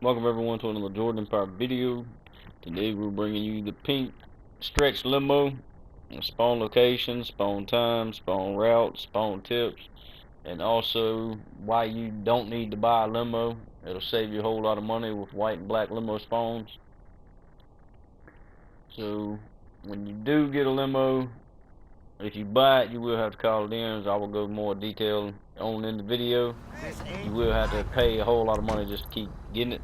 Welcome everyone to another Jordan Empire video. Today we're bringing you the pink stretch limo, spawn location, spawn time, spawn route, spawn tips, and also why you don't need to buy a limo. It'll save you a whole lot of money with white and black limo spawns. So when you do get a limo, if you buy it, you will have to call it in, as I will go more detail on in the video. You will have to pay a whole lot of money just to keep getting it.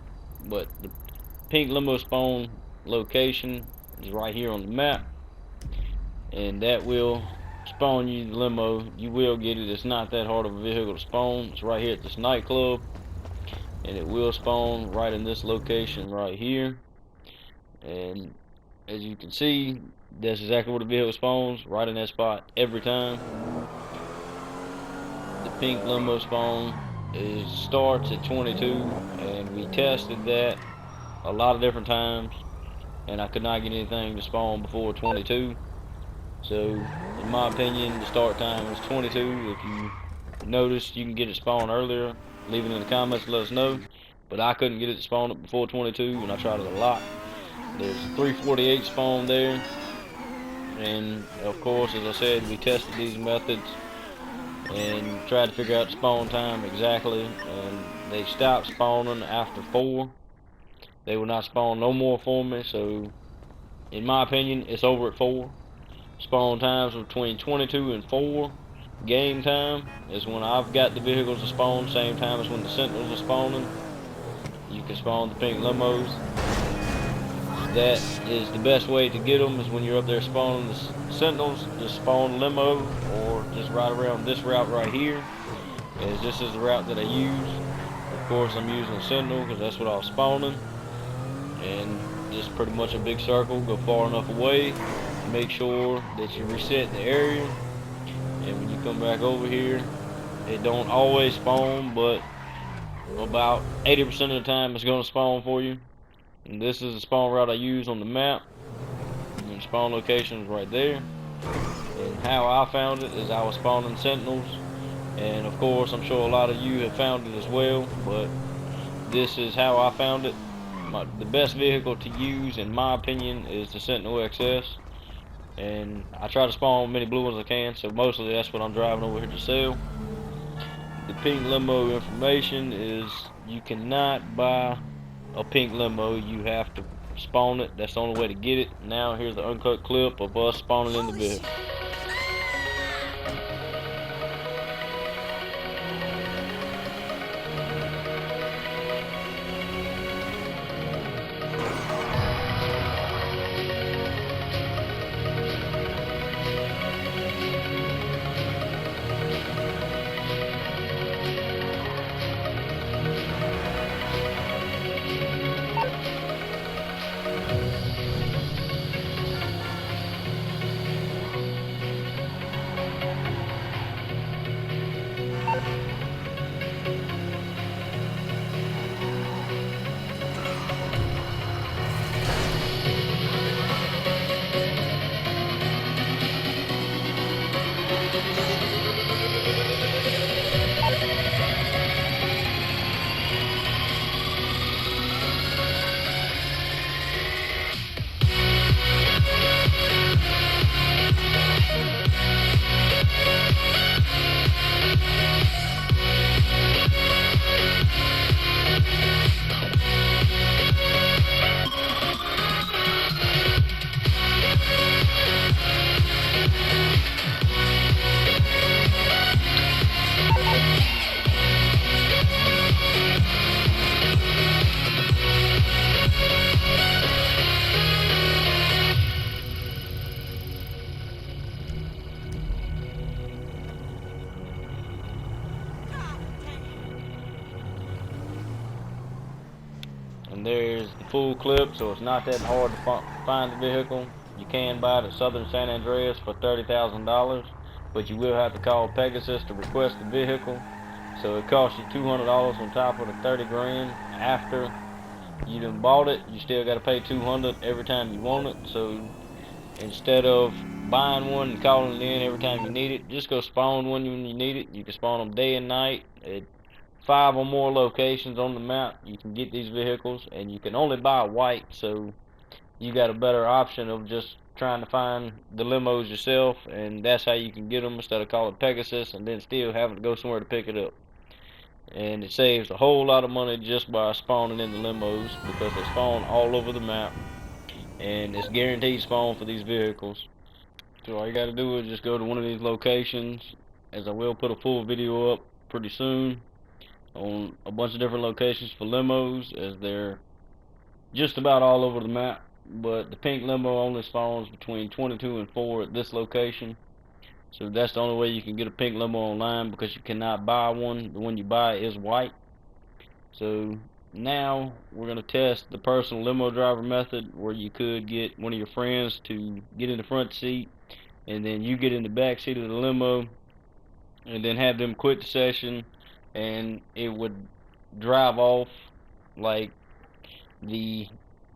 But the pink limo spawn location is right here on the map, and that will spawn you the limo. You will get it. It's not that hard of a vehicle to spawn. It's right here at this nightclub, and it will spawn right in this location right here. And as you can see, that's exactly where the vehicle spawns, right in that spot every time. The pink limo spawn starts at 22, and we tested that a lot of different times, and I could not get anything to spawn before 22. So in my opinion, the start time is 22. If you notice, you can get it spawned earlier. Leave it in the comments to let us know. But I couldn't get it to spawn up before 22, and I tried it a lot. There's 348 spawn there, and of course, as I said, we tested these methods and tried to figure out the spawn time exactly, and they stopped spawning after 4. They will not spawn no more for me, so in my opinion, it's over at 4. Spawn times between 22 and 4. Game time is when I've got the vehicles to spawn, same time as when the sentinels are spawning. You can spawn the pink limos. That is the best way to get them, is when you're up there spawning the sentinels, just spawn limo, or just ride around this route right here, as this is the route that I use. Of course, I'm using a sentinel because that's what I was spawning, and just pretty much a big circle, go far enough away, make sure that you reset the area, and when you come back over here, it don't always spawn, but about 80% of the time it's going to spawn for you. And this is the spawn route I use on the map, and spawn location is right there. And how I found it is I was spawning sentinels, and of course I'm sure a lot of you have found it as well, but this is how I found it. The best vehicle to use in my opinion is the Sentinel XS, and I try to spawn as many blue ones as I can, so mostly that's what I'm driving over here to sell. The pink limo information is you cannot buy a pink limo, you have to spawn it. That's the only way to get it. Now here's the uncut clip of us spawning in the vehicle. full clip, so it's not that hard to find the vehicle. You can buy it at Southern San Andreas for $30,000, but you will have to call Pegasus to request the vehicle. So it costs you $200 on top of the 30 grand. After you done bought it, you still got to pay $200 every time you want it. So instead of buying one and calling it in every time you need it, just go spawn one when you need it. You can spawn them day and night at 5 or more locations on the map. You can get these vehicles, and you can only buy white, so you got a better option of just trying to find the limos yourself, and that's how you can get them instead of calling Pegasus and then still having to go somewhere to pick it up. And it saves a whole lot of money just by spawning in the limos, because they spawn all over the map, and it's guaranteed spawn for these vehicles. So all you got to do is just go to one of these locations, as I will put a full video up pretty soon on a bunch of different locations for limos, as they're just about all over the map. But the pink limo only spawns between 22 and 4 at this location. So that's the only way you can get a pink limo online, because you cannot buy one. The one you buy is white. So now we're going to test the personal limo driver method, where you could get one of your friends to get in the front seat, and then you get in the back seat of the limo, and then have them quit the session, and it would drive off like the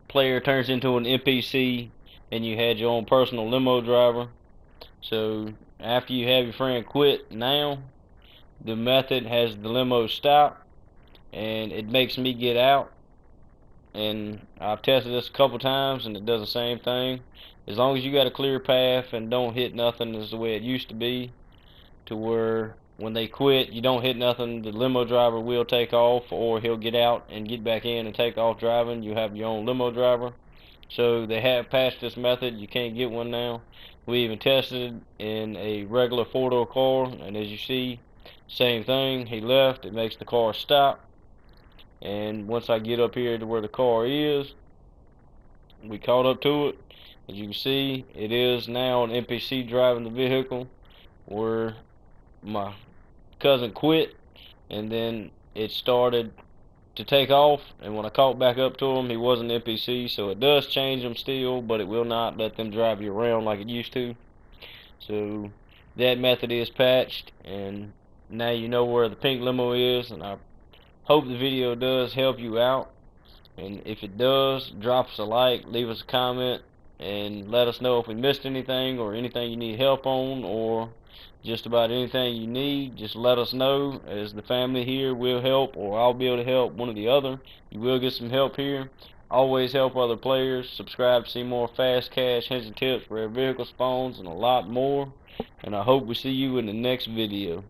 player turns into an NPC, and you had your own personal limo driver. So after you have your friend quit, now the method has the limo stop, and it makes me get out. And I've tested this a couple times, and it does the same thing. As long as you got a clear path and don't hit nothing, is the way it used to be, to where when they quit, you don't hit nothing, the limo driver will take off, or he'll get out and get back in and take off driving. You have your own limo driver. So they have patched this method. You can't get one now. We even tested it in a regular 4-door car, and as you see, same thing. He left, it makes the car stop, and once I get up here to where the car is, we caught up to it. As you can see, it is now an NPC driving the vehicle, where my cousin quit, and then it started to take off, and when I caught back up to him, he was an NPC. So it does change them still, but it will not let them drive you around like it used to. So that method is patched, and now you know where the pink limo is, and I hope the video does help you out. And if it does, drop us a like, leave us a comment, and let us know if we missed anything, or anything you need help on, or just about anything you need. Just let us know, as the family here will help, or I'll be able to help, one or the other. You will get some help here. Always help other players. Subscribe to see more fast cash hints and tips, rare vehicle spawns, and a lot more. And I hope we see you in the next video.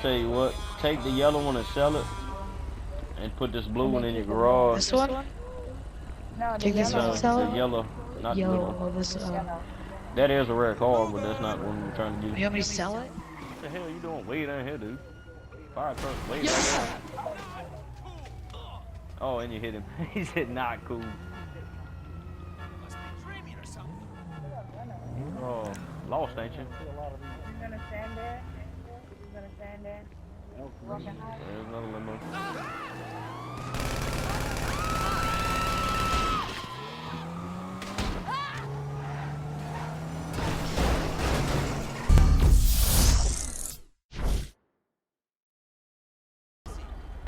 tell you what, take the yellow one and sell it, and put this blue one in your garage. This one? No, Take this one No, and sell the it? yellow, not the blue Yo, one. well, this, That is a rare car, but that's not what we're trying to you get. want me to sell it? What the hell you doing way down here, dude? Fire truck way down Yeah! there. Oh, and you hit him. He said not cool. Oh, lost, ain't you? You're gonna stand there? You're gonna stand there? There's another limo.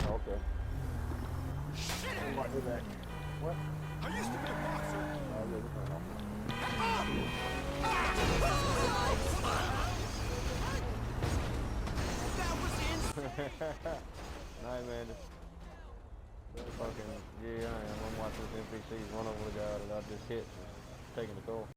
Okay. What? I used to be a boxer. Night, man. Fucking, yeah, I am. I'm watching this NPC run over the guy that I just hit, taking the car.